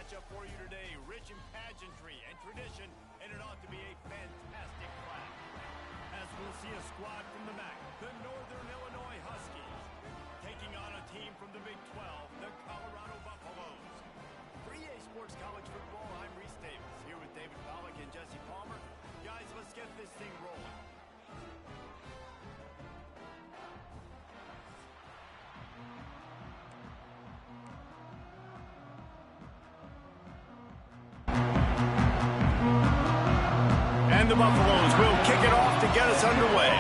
matchup for you today, rich in pageantry and tradition, and it ought to be a fantastic clash. As we'll see a squad from the MAC, the Northern Illinois Huskies, taking on a team from the Big 12, the Colorado Buffaloes. For EA Sports College Football, I'm Reese Davis, here with David Pollack and Jesse Palmer. Guys, let's get this thing rolling. And the Buffaloes will kick it off to get us underway.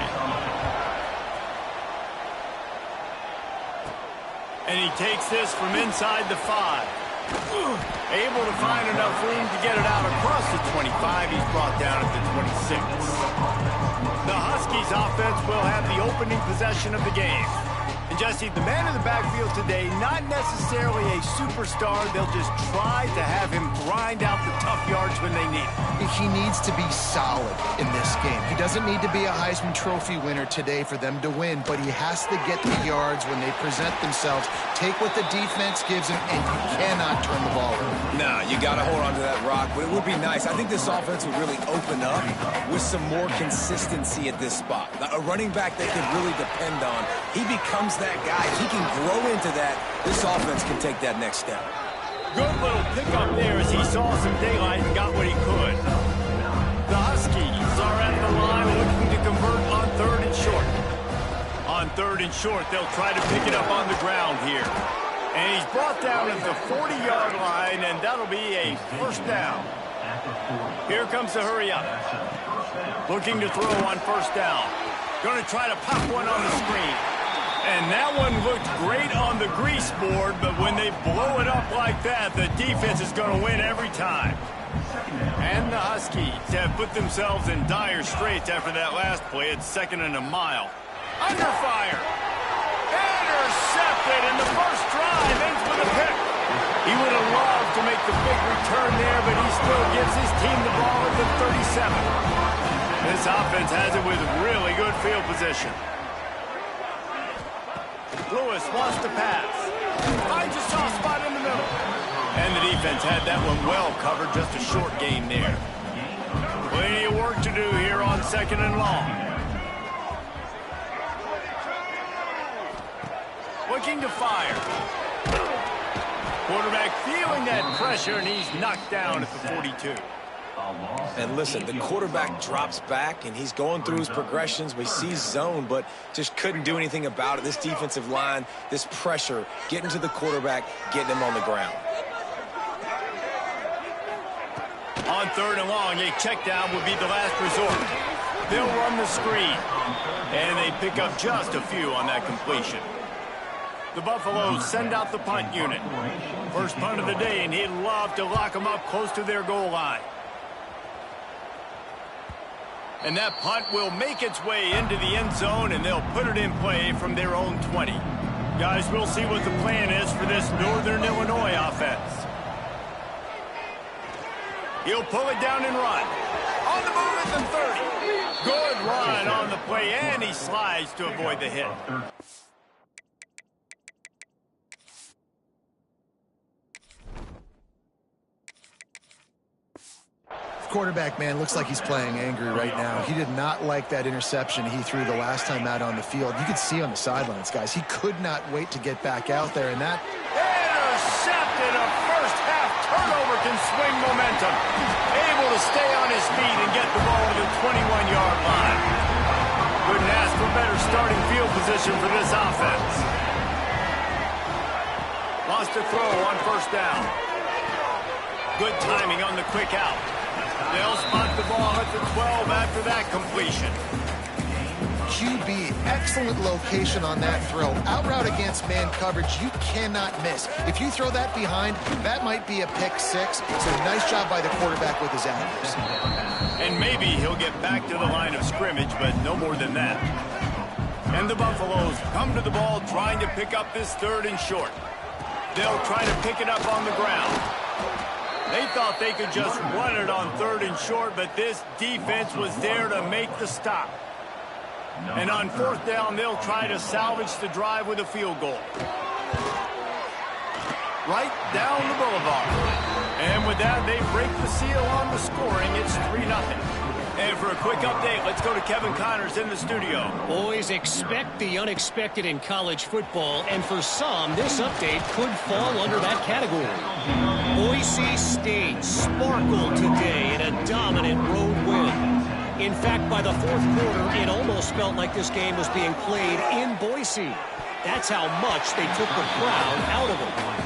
And he takes this from inside the 5. Able to find enough room to get it out across the 25. He's brought down at the 26. The Huskies offense will have the opening possession of the game. And Jesse, the man in the backfield today, not necessarily a superstar. They'll just try to have him grind out the tough yards when they need it. He needs to be solid in this game. He doesn't need to be a Heisman Trophy winner today for them to win, but he has to get the yards when they present themselves. Take what the defense gives him, and you cannot turn the ball over. No, you got to hold on to that rock, but it would be nice. I think this offense would really open up with some more consistency at this spot. A running back they can really depend on. He becomes that guy. If he can grow into that, this offense can take that next step. Good little pickup there as he saw some daylight and got what he could. The Huskies are at the line looking to convert on 3rd and short. On 3rd and short, they'll try to pick it up on the ground here. And he's brought down at the 40-yard line, and that'll be a first down. Here comes the hurry up. Looking to throw on first down. Going to try to pop one on the screen. And that one looked great on the grease board, but when they blow it up like that, the defense is going to win every time. And the Huskies have put themselves in dire straits after that last play. It's 2nd and a mile. Under fire. Intercepted, and the first drive ends with a pick. He would have loved to make the big return there, but he still gives his team the ball at the 37. This offense has it with really good field position. Lewis wants to pass. Finds a soft spot in the middle. And the defense had that one well covered. Just a short gain there. Plenty of work to do here on 2nd and long. Looking to fire. Quarterback feeling that pressure, and he's knocked down at the 42. And listen, the quarterback drops back, and he's going through his progressions. We see zone, but just couldn't do anything about it. This defensive line, this pressure, getting to the quarterback, getting him on the ground. On 3rd and long, a check down would be the last resort. They'll run the screen, and they pick up just a few on that completion. The Buffaloes send out the punt unit. First punt of the day, and he'd love to lock them up close to their goal line. And that punt will make its way into the end zone, and they'll put it in play from their own 20. Guys, we'll see what the plan is for this Northern Illinois offense. He'll pull it down and run. On the move at the 30. Good run on the play, and he slides to avoid the hit. Quarterback, man, looks like he's playing angry right now. He did not like that interception he threw the last time out on the field. You could see on the sidelines, guys. He could not wait to get back out there, and that... Intercepted! A first-half turnover can swing momentum. Able to stay on his feet and get the ball to the 21-yard line. Couldn't ask for better starting field position for this offense. Lost a throw on first down. Good timing on the quick out. They'll spot the ball at the 12 after that completion. QB, excellent location on that throw. Out route against man coverage, you cannot miss. If you throw that behind, that might be a pick 6. So nice job by the quarterback with his accuracy. And maybe he'll get back to the line of scrimmage, but no more than that. And the Buffaloes come to the ball trying to pick up this 3rd and short. They'll try to pick it up on the ground. They thought they could just run it on 3rd and short, but this defense was there to make the stop. And on 4th down, they'll try to salvage the drive with a field goal. Right down the boulevard. And with that, they break the seal on the scoring. It's 3-0. And for a quick update, let's go to Kevin Connors in the studio. Always expect the unexpected in college football, and for some, this update could fall under that category. Boise State sparkled today in a dominant road win. In fact, by the fourth quarter, it almost felt like this game was being played in Boise. That's how much they took the crowd out of it.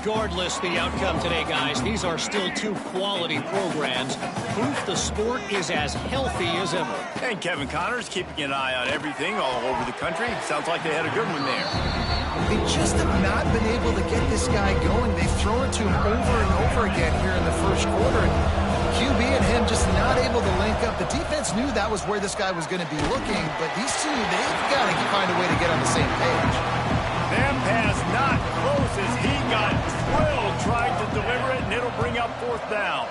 Regardless the outcome today, guys, these are still two quality programs. Proof the sport is as healthy as ever. And Kevin Connors keeping an eye on everything all over the country. Sounds like they had a good one there. They just have not been able to get this guy going. They've thrown it to him over and over again here in the first quarter. And QB and him just not able to link up. The defense knew that was where this guy was going to be looking, but these two, they've got to find a way to get on the same page. That pass not close as he got drilled trying to deliver it, and it'll bring up fourth down.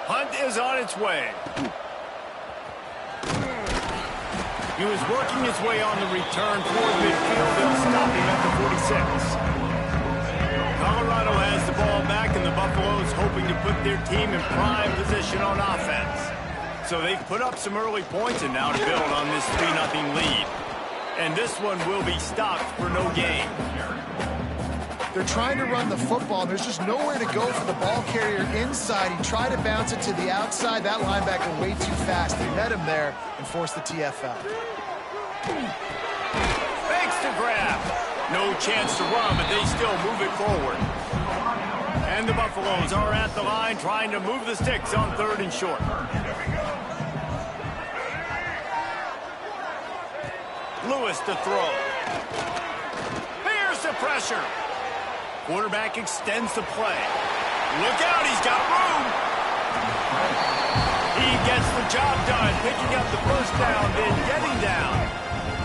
Hunt is on its way. He was working his way on the return toward midfield. They'll stop him at the 46. Colorado has the ball back, and the Buffaloes hoping to put their team in prime position on offense. So they've put up some early points, and now to build on this 3-0 lead. And this one will be stopped for no gain. They're trying to run the football. There's just nowhere to go for the ball carrier inside. He tried to bounce it to the outside. That linebacker way too fast. He met him there and forced the TFL. Thanks to grab. No chance to run, but they still move it forward. And the Buffaloes are at the line trying to move the sticks on 3rd and short. Lewis to throw. Here's the pressure. Quarterback extends the play. Look out, he's got room. He gets the job done, picking up the first down, then getting down.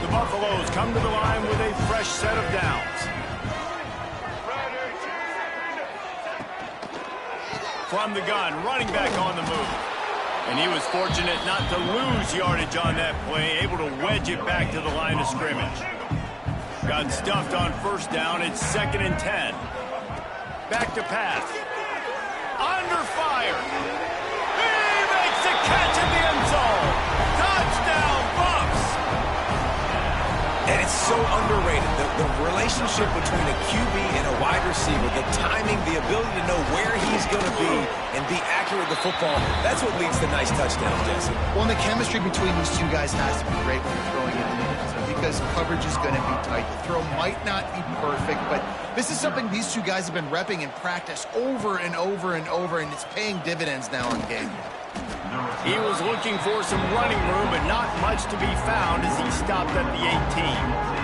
The Buffaloes come to the line with a fresh set of downs. From the gun, running back on the move. And he was fortunate not to lose yardage on that play, able to wedge it back to the line of scrimmage. Got stuffed on first down. It's 2nd and 10. Back to pass. Under fire. He makes a catch in the end zone. Touchdown, Buffs. And it's so underrated. The relationship between a QB and a wide receiver, the timing, the ability to know where he's going to be and be accurate with the football, that's what leads to nice touchdowns, Jesse. Well, and the chemistry between these two guys has to be great when you're throwing it in the end zone because coverage is going to be tight. The throw might not be perfect, but this is something these two guys have been repping in practice over and over and over, and it's paying dividends now in game. He was looking for some running room, but not much to be found as he stopped at the 18.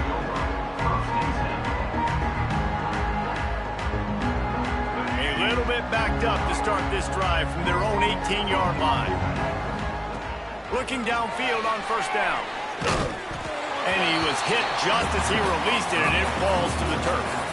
A little bit backed up to start this drive from their own 18-yard line. Looking downfield on first down. And he was hit just as he released it, and it falls to the turf.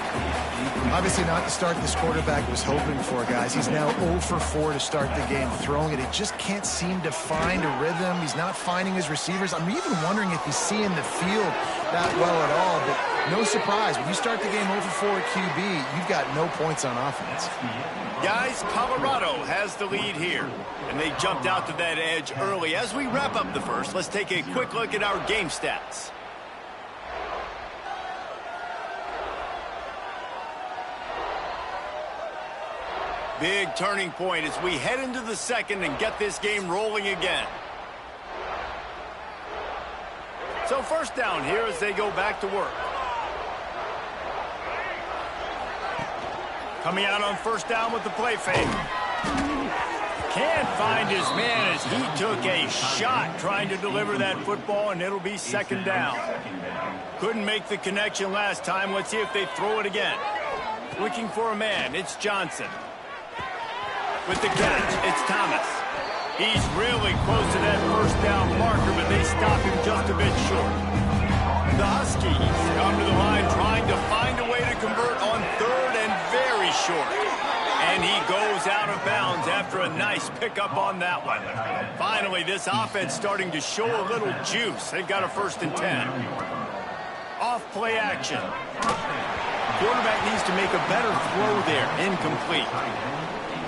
Obviously not the start this quarterback was hoping for, guys. He's now 0 for 4 to start the game throwing it. He just can't seem to find a rhythm. He's not finding his receivers. I'm even wondering if he's seeing the field that well at all. But no surprise, when you start the game 0 for 4 at QB, you've got no points on offense. Guys, Colorado has the lead here, and they jumped out to that edge early. As we wrap up the first, let's take a quick look at our game stats. Big turning point as we head into the second and get this game rolling again. So first down here as they go back to work. Coming out on first down with the play fake. Can't find his man as he took a shot trying to deliver that football, and it'll be second down. Couldn't make the connection last time. Let's see if they throw it again. Looking for a man. It's Johnson. With the catch, it's Thomas. He's really close to that first down marker, but they stop him just a bit short. The Huskies come to the line trying to find a way to convert on third and very short. And he goes out of bounds after a nice pickup on that one. Finally, this offense starting to show a little juice. They've got a 1st and 10. Off play action. Quarterback needs to make a better throw there. Incomplete.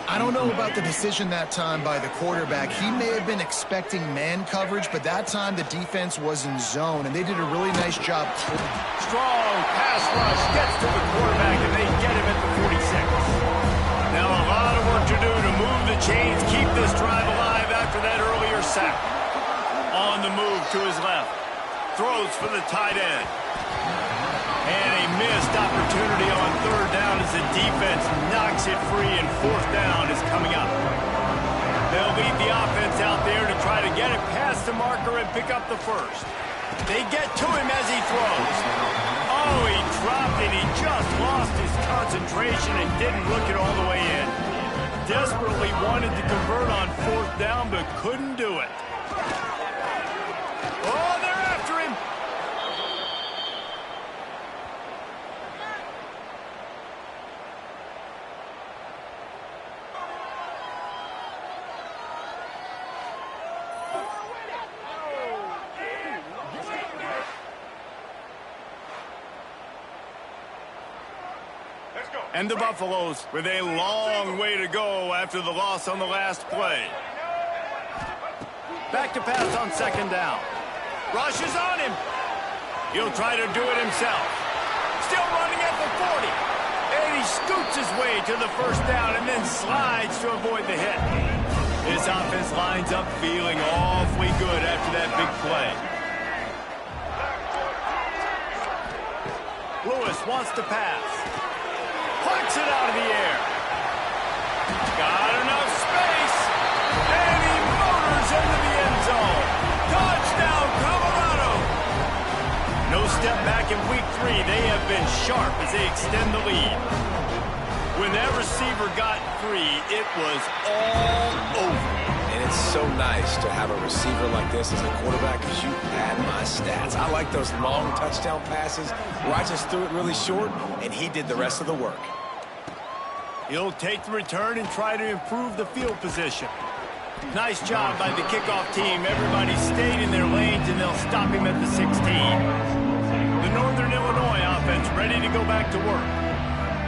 I don't know about the decision that time by the quarterback. He may have been expecting man coverage, but that time the defense was in zone, and they did a really nice job. Strong pass rush gets to the quarterback, and they get him at the 46. Now a lot of work to do to move the chains, keep this drive alive after that earlier sack. On the move to his left. Throws for the tight end. And a missed opportunity on third down as the defense knocks it free, and fourth down is coming up. They'll lead the offense out there to try to get it past the marker and pick up the first. They get to him as he throws. Oh, he dropped it. He just lost his concentration and didn't look it all the way in. Desperately wanted to convert on fourth down, but couldn't do it. Oh, they're after him. And the Buffaloes with a long way to go after the loss on the last play. Back to pass on second down. Rush is on him. He'll try to do it himself. Still running at the 40. And he scoots his way to the first down and then slides to avoid the hit. This offense lines up feeling awfully good after that big play. Lewis wants to pass. Plucks it out of the air. Got enough space. And he motors into the end zone. Touchdown, Colorado. No step back in week 3. They have been sharp as they extend the lead. When that receiver got free, it was all over. And it's so nice to have a receiver like this as a quarterback because you pad my stats. I like those long touchdown passes where I just threw it really short and he did the rest of the work. He'll take the return and try to improve the field position. Nice job by the kickoff team. Everybody stayed in their lanes, and they'll stop him at the 16. The Northern Illinois offense ready to go back to work.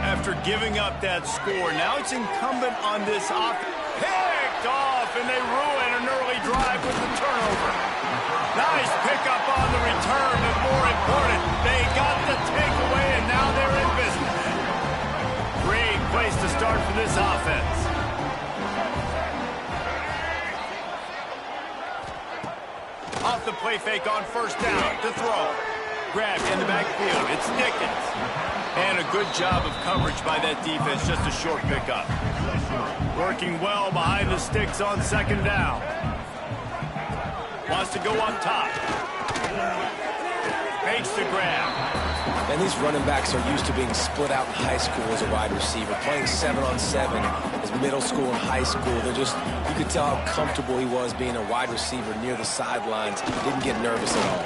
After giving up that score, now it's incumbent on this offense. Picked off, and they ruin an early drive with the turnover. Nice pickup on the return, but more important, they got the takeaway, and now they're in business. Great place to start for this offense. Off the play fake on first down to throw. Grabbed in the backfield. It's Dickens. And a good job of coverage by that defense. Just a short pickup. Working well behind the sticks on second down. Wants to go up top. Makes the grab. And these running backs are used to being split out in high school as a wide receiver. Playing 7-on-7 as middle school and high school. You could tell how comfortable he was being a wide receiver near the sidelines. He didn't get nervous at all.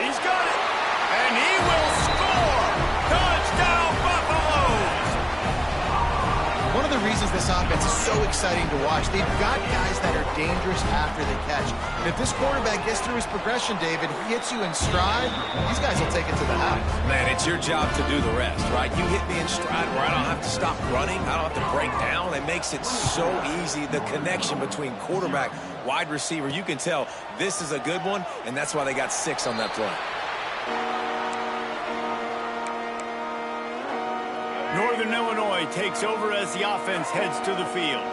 He's got it. And he will score. Touchdown, Buffaloes. One of the reasons this offense is so exciting to watch, they've got guys that are dangerous after they catch. And if this quarterback gets through his progression, David, he hits you in stride, these guys will take it to the house. Man, it's your job to do the rest, right? You hit me in stride where I don't have to stop running. I don't have to break down. It makes it so easy. The connection between quarterback, wide receiver, you can tell this is a good one, and that's why they got 6 on that play. Northern Illinois takes over as the offense heads to the field.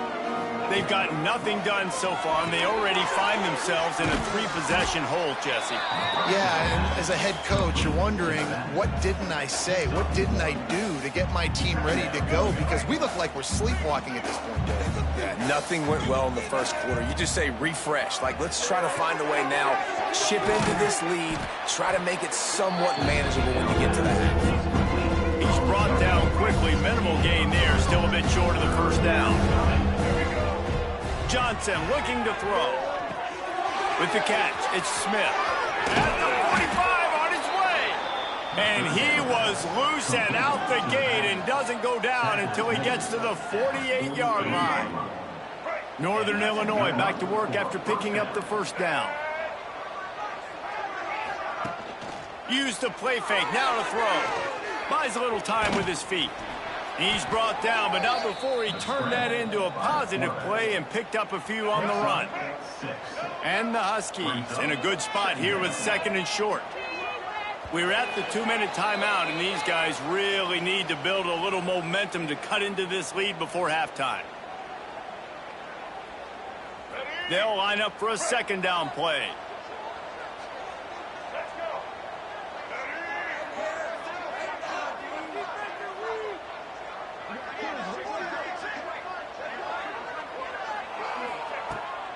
They've got nothing done so far, and they already find themselves in a 3-possession hole, Jesse. Yeah, and as a head coach, you're wondering, what didn't I say? What didn't I do to get my team ready to go? Because we look like we're sleepwalking at this point, Dave. Yeah, nothing went well in the first quarter. You just say refresh. Like, let's try to find a way now. Chip into this lead. Try to make it somewhat manageable when you get to the half. He's brought down quickly. Minimal gain there. Still a bit short of the first down. Johnson looking to throw. With the catch, it's Smith. At the 45 on his way. And he was loose and out the gate and doesn't go down until he gets to the 48-yard line. Northern Illinois back to work after picking up the first down. Use the play fake. Now to throw. Buys a little time with his feet. He's brought down, but not before he turned that into a positive play and picked up a few on the run. And the Huskies in a good spot here with 2nd and short. We're at the 2-minute timeout, and these guys really need to build a little momentum to cut into this lead before halftime. They'll line up for a 2nd down play.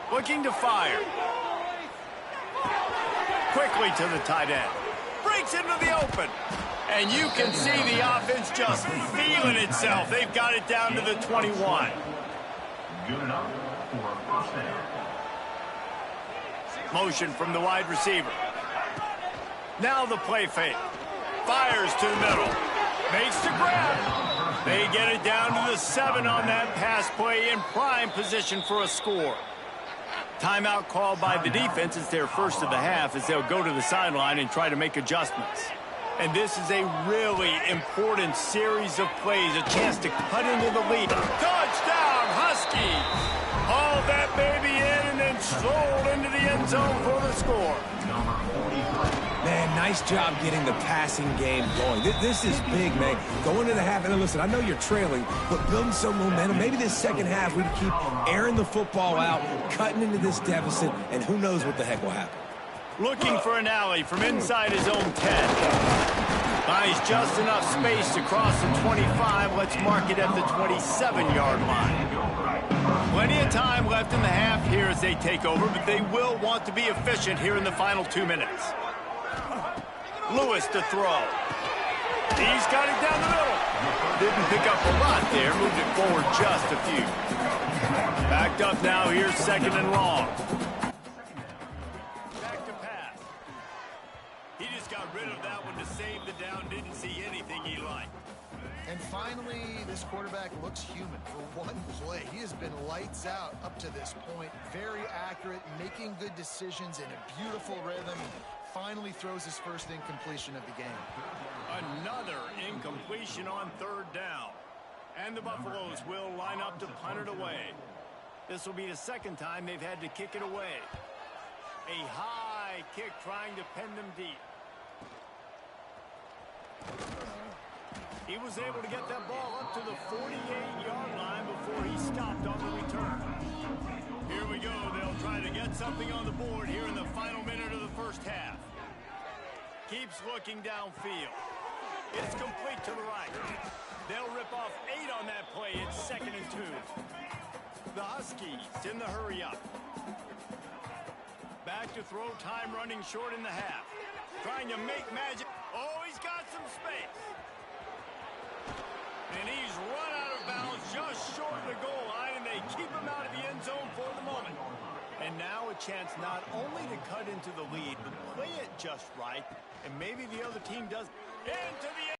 Looking to fire. Quickly to the tight end. Breaks into the open. And you can see the offense just feeling itself. They've got it down to the 21. Good enough for a first down. Motion from the wide receiver. Now the play fake. Fires to the middle. Makes the grab. They get it down to the 7 on that pass play in prime position for a score. Timeout called by the defense. It's their first of the half as they'll go to the sideline and try to make adjustments. And this is a really important series of plays, a chance to cut into the lead. Touchdown, Huskies! Hauled that baby in and then strolled into the end zone for the score. Man, nice job getting the passing game going. This is big, man. Going into the half, and listen, I know you're trailing, but building some momentum. Maybe this second half we can keep airing the football out, cutting into this deficit, and who knows what the heck will happen. Looking for an alley from inside his own 10. Buys just enough space to cross the 25. Let's mark it at the 27-yard line. Plenty of time left in the half here as they take over, but they will want to be efficient here in the final 2 minutes. Lewis to throw. He's got it down the middle. Didn't pick up a lot there. Moved it forward just a few. Backed up now. Here's 2nd and long. Back to pass. He just got rid of that one to save the down. Didn't see anything he liked. And finally, this quarterback looks human for one play. He has been lights out up to this point. Very accurate, making good decisions in a beautiful rhythm. Finally throws his first incompletion of the game. Another incompletion on 3rd down. And the Buffaloes will line up to punt it away. This will be the 2nd time they've had to kick it away. A high kick trying to pin them deep. He was able to get that ball up to the 48-yard line before he stopped on the return. Here we go. They'll try to get something on the board here in the final minute of the first half. Keeps looking downfield. It's complete to the right. They'll rip off 8 on that play. It's 2nd and 2. The Huskies in the hurry up. Back to throw, time running short in the half. trying to make magic. Oh, he's got some space. And he's run out of bounds just short of the goal line, and they keep him out of the end zone for the moment. And now a chance not only to cut into the lead, but play it just right, and maybe the other team does. Into the end.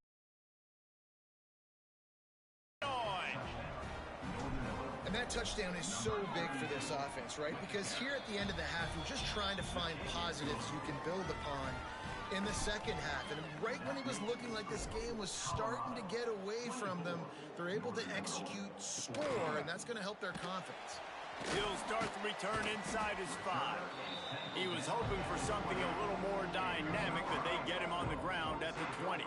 And that touchdown is so big for this offense, right? Because here at the end of the half, you're just trying to find positives you can build upon in the second half. And right when it was looking like this game was starting to get away from them, they're able to execute, score, and that's going to help their confidence. He'll start the return inside his 5. He was hoping for something a little more dynamic, but they get him on the ground at the 20.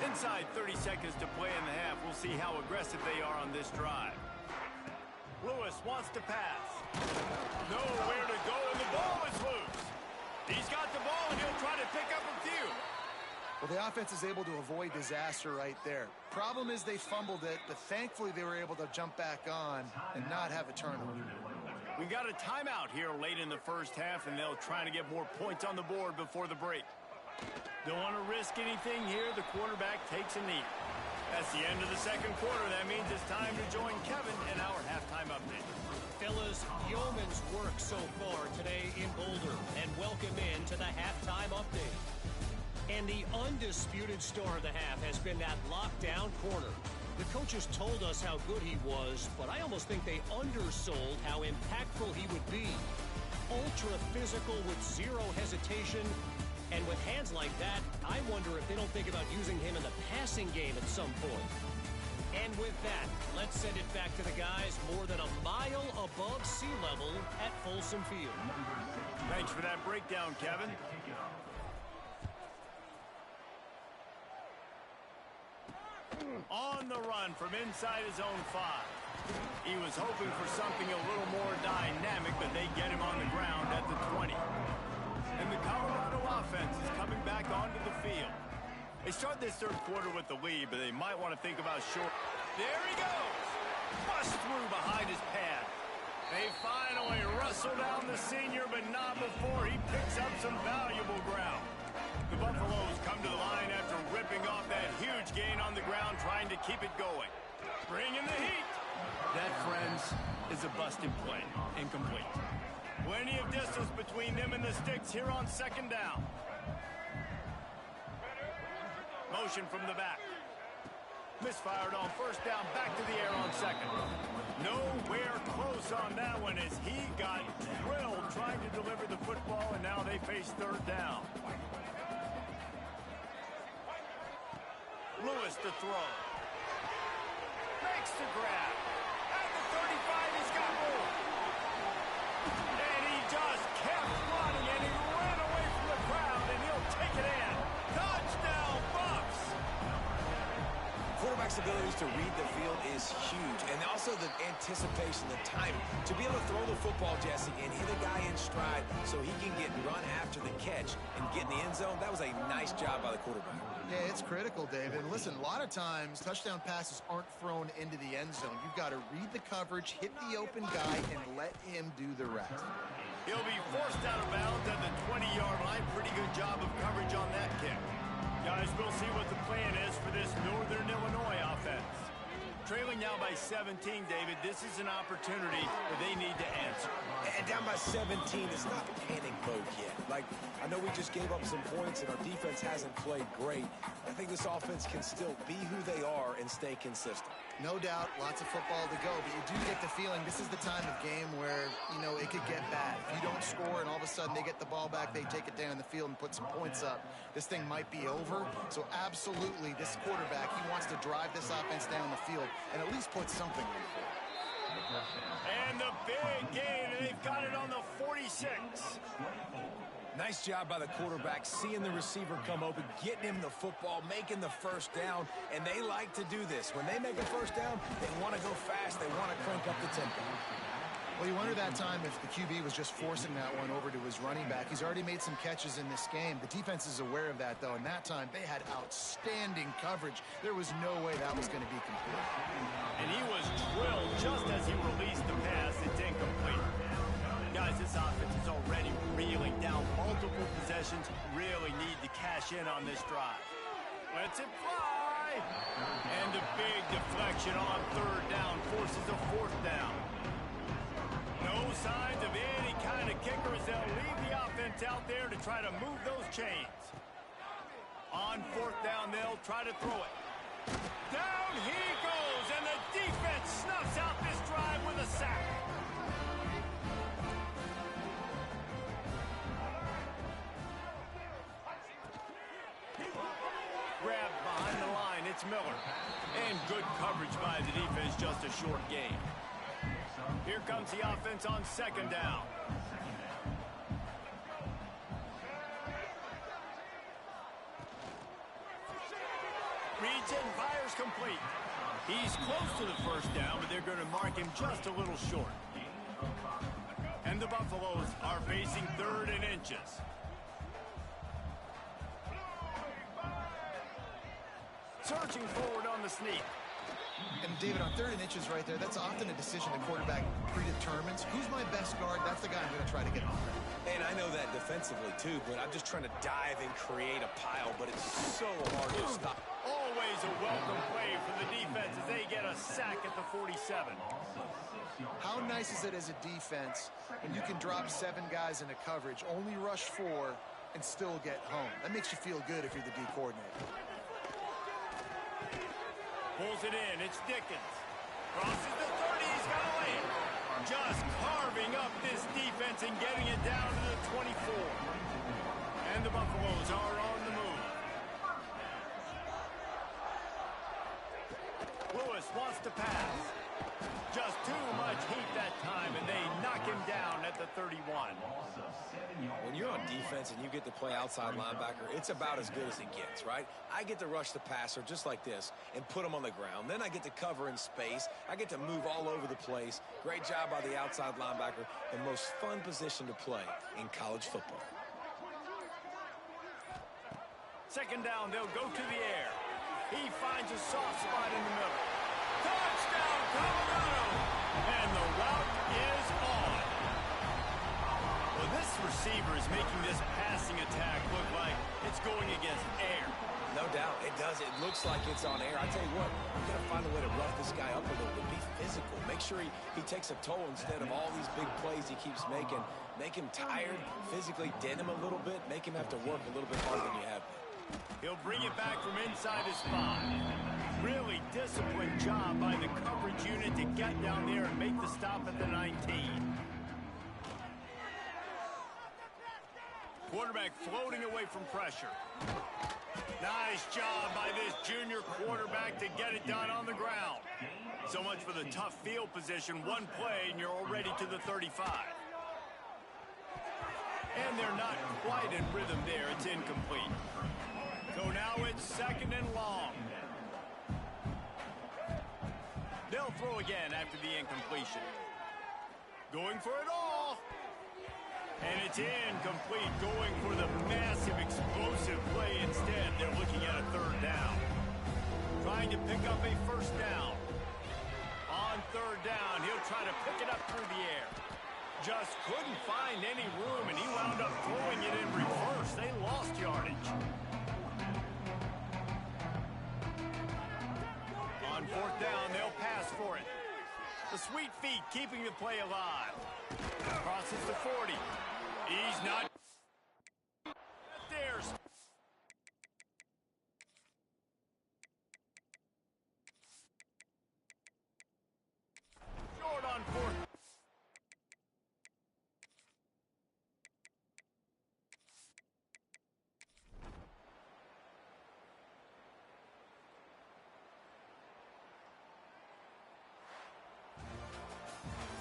Inside 30 seconds to play in the half. We'll see how aggressive they are on this drive. Lewis wants to pass. Nowhere to go, and the ball is loose. He's got the ball, and he'll try to pick up a few. Well, the offense is able to avoid disaster right there. Problem is they fumbled it, but thankfully they were able to jump back on and not have a turnover. We got a timeout here late in the first half, and they'll try to get more points on the board before the break. Don't want to risk anything here. The quarterback takes a knee. That's the end of the second quarter. That means it's time to join Kevin in our halftime update. Fellas, yeoman's work so far today in Boulder, and welcome in to the halftime update. And the undisputed star of the half has been that lockdown corner. The coaches told us how good he was, but I almost think they undersold how impactful he would be. Ultra physical with zero hesitation. And with hands like that, I wonder if they don't think about using him in the passing game at some point. And with that, let's send it back to the guys more than a mile above sea level at Folsom Field. Thanks for that breakdown, Kevin. On the run from inside his own 5. He was hoping for something a little more dynamic, but they get him on the ground at the 20. And the Colorado offense is coming back onto the field. They start this third quarter with the lead, but they might want to think about short. There he goes. Bust through behind his pad. They finally wrestle down the senior, but not before he picks up some valuable ground. The Buffaloes come to the line after ripping off that huge gain on the ground, trying to keep it going. Bringing the heat. That, friends, is a busted play. Incomplete. Plenty of distance between them and the sticks here on second down. Motion from the back. Misfired on first down, back to the air on second. Nowhere close on that one as he got drilled trying to deliver the football, and now they face third down. Lewis to throw. Makes the grab. At the 35, he's got more. And he just kept running, and he ran away from the crowd, and he'll take it in. Touchdown, Bucks! Quarterback's abilities to read the field is huge, and also the anticipation, the timing. To be able to throw the football, Jesse, and hit a guy in stride so he can get run after the catch and get in the end zone, that was a nice job by the quarterback. Yeah, it's critical, David. And listen, a lot of times, touchdown passes aren't thrown into the end zone. You've got to read the coverage, hit the open guy, and let him do the rest. He'll be forced out of bounds at the 20-yard line. Pretty good job of coverage on that kick. Guys, we'll see what the plan is for this Northern Illinois offense. Trailing now by 17, David. This is an opportunity that they need to answer. And down by 17, it's not panic mode yet. Like, I know we just gave up some points and our defense hasn't played great. I think this offense can still be who they are and stay consistent. No doubt, lots of football to go, but you do get the feeling this is the time of game where, you know, it could get bad. If you don't score and all of a sudden they get the ball back, they take it down the field and put some points up, this thing might be over. So absolutely, this quarterback, he wants to drive this offense down the field and at least put something in it. And the big gain, and they've got it on the 46. Nice job by the quarterback, seeing the receiver come open, getting him the football, making the first down, and they like to do this. When they make a first down, they want to go fast, they want to crank up the tempo. Well, you wonder that time if the QB was just forcing that one over to his running back. He's already made some catches in this game. The defense is aware of that, though, and that time they had outstanding coverage. There was no way that was going to be complete. And he was drilled just as he released the pass. It's incomplete. Guys, this offense is already reeling down multiple possessions. Really need to cash in on this drive. Lets it fly. And a big deflection on third down forces a fourth down. No signs of any kind of kicker as they'll leave the offense out there to try to move those chains. On fourth down, they'll try to throw it. Down he goes, and the defense snuffs out this drive with a sack. Grabbed behind the line, it's Miller. And good coverage by the defense, just a short gain. Here comes the offense on second down. Reads it and fires complete. He's close to the first down, but they're going to mark him just a little short. And the Buffaloes are facing third and inches. Searching forward on the sneak. And David, on third and inches right there, that's often a decision the quarterback predetermines. Who's my best guard? That's the guy I'm going to try to get on. And I know that defensively too, but I'm just trying to dive and create a pile, but it's so hard to stop. Always a welcome play for the defense as they get a sack at the 47. How nice is it as a defense when you can drop 7 guys into coverage, only rush 4, and still get home? That makes you feel good if you're the D coordinator. Pulls it in. It's Dickens. Crosses the 30. He's got a lane. Just carving up this defense and getting it down to the 24. And the Buffaloes are on the move. Lewis wants to pass. Just too much heat that time, and they knock him down at the 31. When you're on defense and you get to play outside linebacker, it's about as good as it gets, right? I get to rush the passer just like this and put him on the ground. Then I get to cover in space. I get to move all over the place. Great job by the outside linebacker. The most fun position to play in college football. Second down, they'll go to the air. He finds a soft spot in the middle. Touchdown, Colorado! And the route is on. Well, this receiver is making this passing attack look like it's going against air. No doubt, it does. It looks like it's on air. I tell you what, we've got to find a way to rough this guy up a little bit. Be physical. Make sure he takes a toll instead of all these big plays he keeps making. Make him tired, physically dent him a little bit, make him have to work a little bit harder than you have been. He'll bring it back from inside his 5. Really disciplined job by the coverage unit to get down there and make the stop at the 19. Quarterback floating away from pressure. Nice job by this junior quarterback to get it done on the ground. So much for the tough field position. One play and you're already to the 35. And they're not quite in rhythm there. It's incomplete. So now it's second and long. They'll throw again after the incompletion. Going for it all. And it's incomplete, going for the massive explosive play instead. They're looking at a third down. Trying to pick up a first down. On third down, he'll try to pick it up through the air. Just couldn't find any room, and he wound up throwing it in reverse. They lost yardage. On fourth down, they'll pass for it. The sweet feet keeping the play alive. Crosses the 40. He's not there. Short on fourth.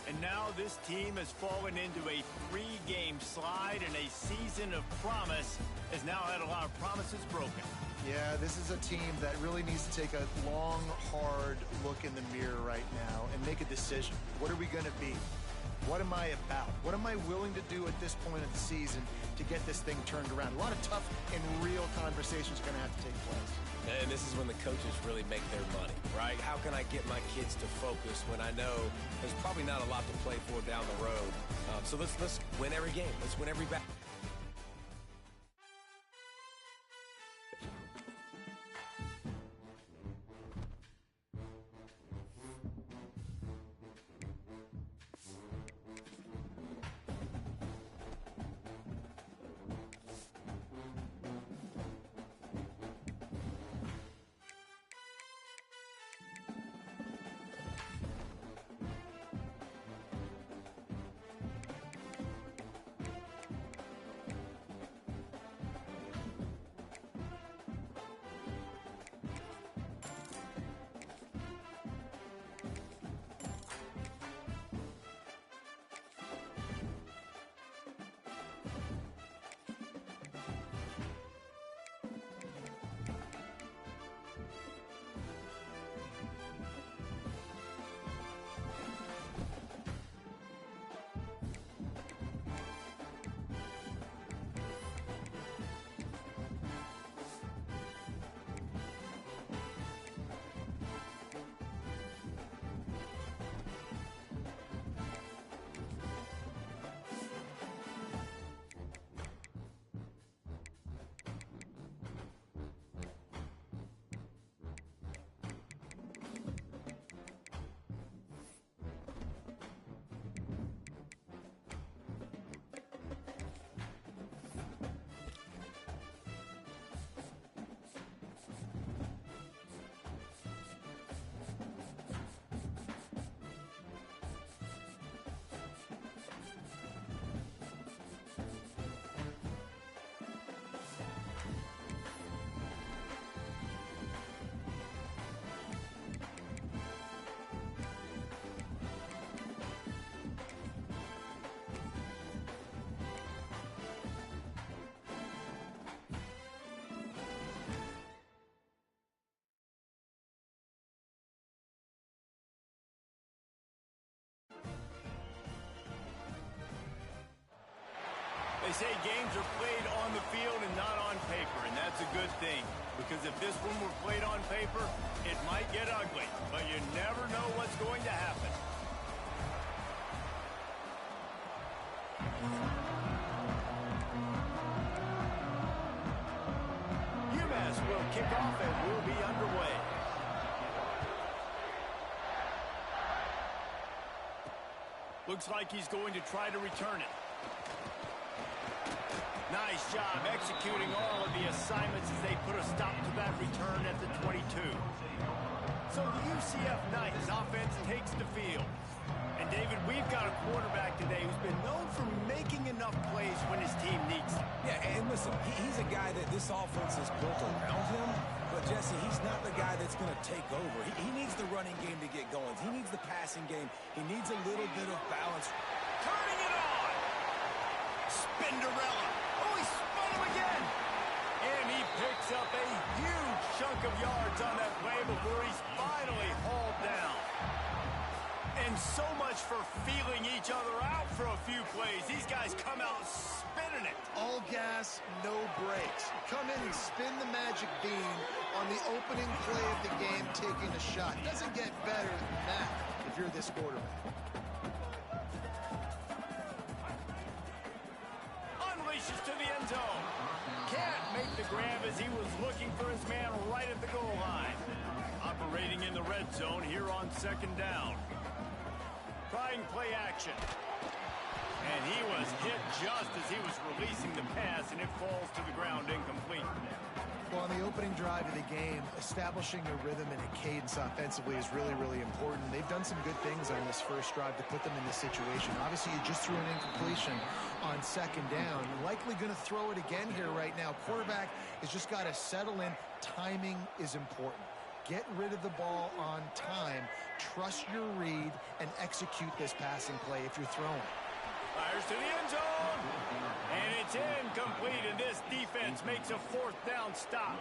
And now this team has fallen into a 3-game slide, and a season of promise has now had a lot of promises broken. Yeah, this is a team that really needs to take a long, hard look in the mirror right now and make a decision. What are we going to be? What am I about? What am I willing to do at this point of the season to get this thing turned around? A lot of tough and real conversations are going to have to take place. And this is when the coaches really make their money, right? How can I get my kids to focus when I know there's probably not a lot to play for down the road? So let's win every game. Let's win every battle. They say games are played on the field and not on paper, and that's a good thing. Because if this one were played on paper, it might get ugly. But you never know what's going to happen. UMass will kick off and will be underway. Looks like he's going to try to return it. Nice job executing all of the assignments as they put a stop to that return at the 22. So the UCF Knights offense takes the field. And David, we've got a quarterback today who's been known for making enough plays when his team needs them. Yeah, and listen, he's a guy that this offense is built around him. But, Jesse, he's not the guy that's going to take over. He needs the running game to get going. He needs the passing game. He needs a little bit of balance. Turning it on! Spinderella! Oh, he spun him again! And he picks up a huge chunk of yards on that play before he's finally hauled down. And so much for feeling each other out for a few plays. These guys come out spinning it. All gas, no brakes. Come in and spin the magic bean on the opening play of the game, taking a shot. Doesn't get better than that if you're this quarterback. Unleashes to the end zone. Can't make the grab as he was looking for his man right at the goal line. Operating in the red zone here on second down. Trying play action. And he was hit just as he was releasing the pass, and it falls to the ground incomplete. Well, on the opening drive of the game, establishing a rhythm and a cadence offensively is really, really important. They've done some good things on this first drive to put them in this situation. Obviously, you just threw an incompletion on second down. You're likely going to throw it again here right now. Quarterback has just got to settle in. Timing is important. Get rid of the ball on time. Trust your read and execute this passing play if you're throwing. Fires to the end zone. And it's incomplete, and this defense makes a fourth down stop.